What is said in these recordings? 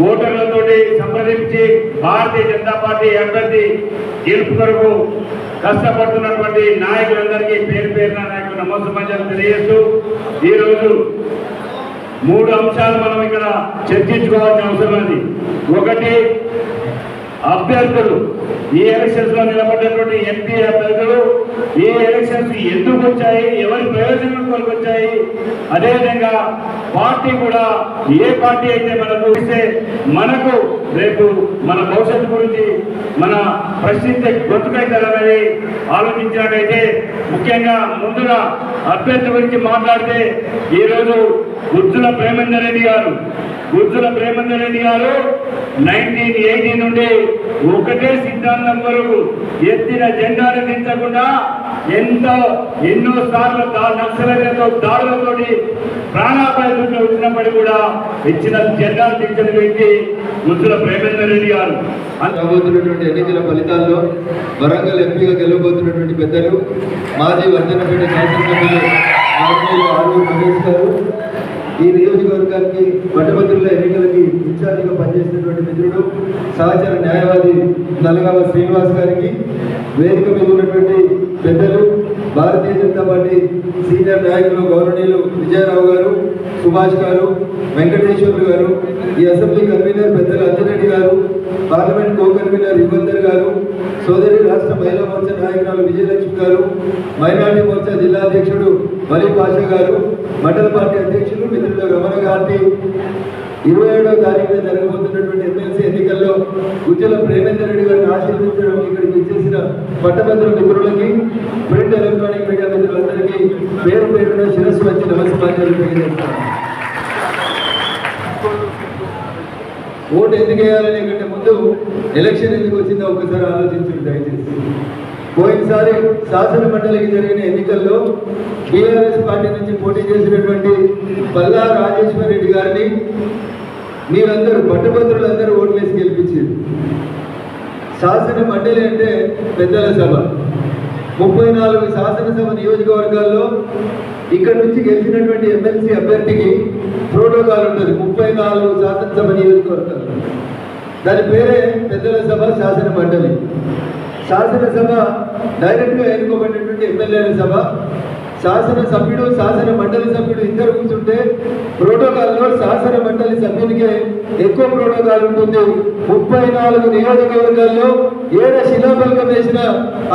ఓటర్లతో సంప్రదించి భారతీయ జనతా పార్టీ అభ్యర్థి గెలుపు కొరకు కష్టపడుతున్నటువంటి నాయకులందరికీ పేరు పేరున నాయకులు నమస్కారాలు తెలియజేస్తూ ఈరోజు 3 అంశాలు మనం ఇక్కడ చర్చించుకోవాల్సిన అవసరం ఉంది. ఒకటి, అభ్యర్థులు ఈ ఎలక్షన్స్ లో నిలబడ్డటువంటి ఎంపీ అభ్యర్థులు ఈ ఎలక్షన్స్ ఎందుకు వచ్చాయి, ఎవరి ప్రయోజనం కొరకు వచ్చాయి, అదేవిధంగా పార్టీ కూడా ఏ పార్టీ అయితే మనకు ఇస్తే మనకు రేపు మన భవిష్యత్తు గురించి మన ప్రశ్నించే గొంతుకైతారనేది ఆలోచించినట్టయితే, ముఖ్యంగా ముందుగా అభ్యర్థి గురించి మాట్లాడితే ఈరోజు గుజ్జుల ప్రేమేందర్ రెడ్డి గారు 1980 నుండి ఒకటే సిద్ధాంతం వరకు ఎత్తిన జెండాను దించకుండా ఎన్నో సార్లు నక్సలైట్లతో దాడులతోటి ప్రాణాపాయంలో వచ్చినప్పటికీ కూడా ఇచ్చిన జెండాను దించిన వ్యక్తి గుజ్జుల ప్రేమేందర్ రెడ్డి గారు. రాబోతున్నటువంటి ఎన్నికల ఫలితాల్లో వరంగల్ ఎంపీగా గెలవబోతున్నటువంటి పెద్దలు మాజీ వర్ధనపేట శాసనసభ్యులు ఆర్మూరు మహేష్ గారు, ఈ నియోజకవర్గానికి పట్టభద్రుల ఎన్నికలకి ఇన్ఛార్జిగా పనిచేసినటువంటి మిత్రుడు సహచర న్యాయవాది నల్లగామ శ్రీనివాస్ గారికి, వేదిక మీద ఉన్నటువంటి పెద్దలు భారతీయ జనతా పార్టీ సీనియర్ నాయకులు గౌరవనీయులు విజయరావు గారు, సుభాష్ గారు, వెంకటేశ్వర్లు గారు, ఈ అసెంబ్లీ కన్వీనర్ పెద్దలు అంజరెడ్డి గారు, పార్లమెంట్ కో కన్వీనర్ యుగంధర్ గారు, సోదరి రాష్ట్ర మహిళా మోర్చా నాయకురాలు విజయలక్ష్మి గారు, మైనార్టీ మోర్చా జిల్లా అధ్యక్షుడు వలీ పాషా గారు, మండల పార్టీ అధ్యక్షులు మిత్రులు రమణ గారిని 27వ తారీఖున జరగబోతున్నటువంటి ఎమ్మెల్సీ ఎన్నికల్లో గుజ్జుల ప్రేమేందర్ రెడ్డి గారిని ఆశీర్వదించడం ఇక్కడికి ఇచ్చేసిన పట్టభద్రుల మిత్రులకి, ప్రింట్ ఎలక్ట్రానిక్ మీడియా మిత్రులందరికీ పేరు పేరున శిరస్సు వచ్చి నమస్కారాలు తెలియజేస్తాను. ఓటు ఎందుకు వేయాలనే కంటే ముందు ఎలక్షన్ ఎందుకు వచ్చిందో ఒకసారి ఆలోచించండి దయచేసి. పోయినసారి శాసన మండలికి జరిగిన ఎన్నికల్లో టీఆర్ఎస్ పార్టీ నుంచి పోటీ చేసినటువంటి పల్లా రాజేశ్వర్ రెడ్డి గారిని మీరందరూ పట్టభద్రులందరూ ఓట్లేసి గెలిపించారు. శాసన మండలి అంటే పెద్దల సభ. 34 శాసనసభ నియోజకవర్గాల్లో ఇక్కడ నుంచి గెలిచినటువంటి ఎమ్మెల్సీ అభ్యర్థికి ప్రోటోకాల్ ఉంటుంది. 34 శాసనసభ నియోజకవర్గాలు, దాని పేరే పెద్దల సభ శాసన మండలి. శాసనసభ డైరెక్ట్గా ఎన్నుకోబడినటువంటి ఎమ్మెల్యేల సభ. శాసన సభ్యుడు శాసన మండలి సభ్యుడు ఇద్దరు కూర్చుంటే ప్రోటోకాల్లో శాసన మండలి సభ్యునికే ఎక్కువ ప్రోటోకాల్ ఉంటుంది. 34 నియోజకవర్గాల్లో ఏడ శిలాఫలకం వేసినా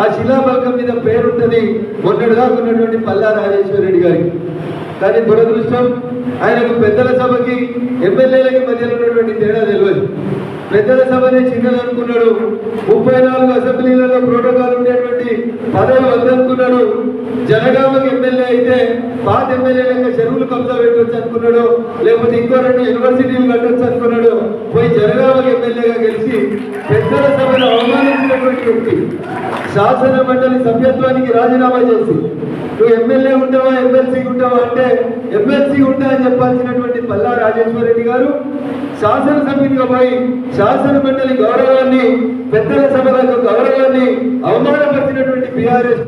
ఆ శిలాఫలకం మీద పేరుంటుంది మొన్నటిదాకా ఉన్నటువంటి పల్లా రాజేశ్వర రెడ్డి గారికి. కానీ దురదృష్టం, ఆయనకు పెద్దల సభకి ఎమ్మెల్యేలకి మధ్యలో ఉన్నటువంటి తేడా తెలియదు. పెద్దల సభనే చిన్నది అనుకున్నాడు. 34 అసెంబ్లీలలో ప్రోటోకాల్ ఉండేటువంటి పదవి వద్దనుకున్నాడు. జనగామకి ఎమ్మెల్యే అయితే పాత ఎమ్మెల్యేలకు చెరువులు కబ్జా పెట్టవచ్చు అనుకున్నాడు, లేకపోతే ఇంకో 2 యూనివర్సిటీలు కట్టవచ్చు అనుకున్నాడు. పోయి జనగామకి ఎమ్మెల్యేగా గెలిచి పెద్దల సభను అవమానించినటువంటి వ్యక్తి శాసన మండలి సభ్యత్వానికి రాజీనామా చేసి నువ్వు ఎమ్మెల్యే ఉంటావా ఎమ్మెల్సీ ఉంటావా అంటే ఎమ్మెల్సీ ఉంటా అని చెప్పాల్సినటువంటి పల్లా రాజేశ్వర రెడ్డి గారు శాసనసభ్యునిగా పోయి శాసన మండలి గౌరవాన్ని, పెద్దల సభలకు గౌరవాన్ని అవమానపరిచినటువంటి బీఆర్ఎస్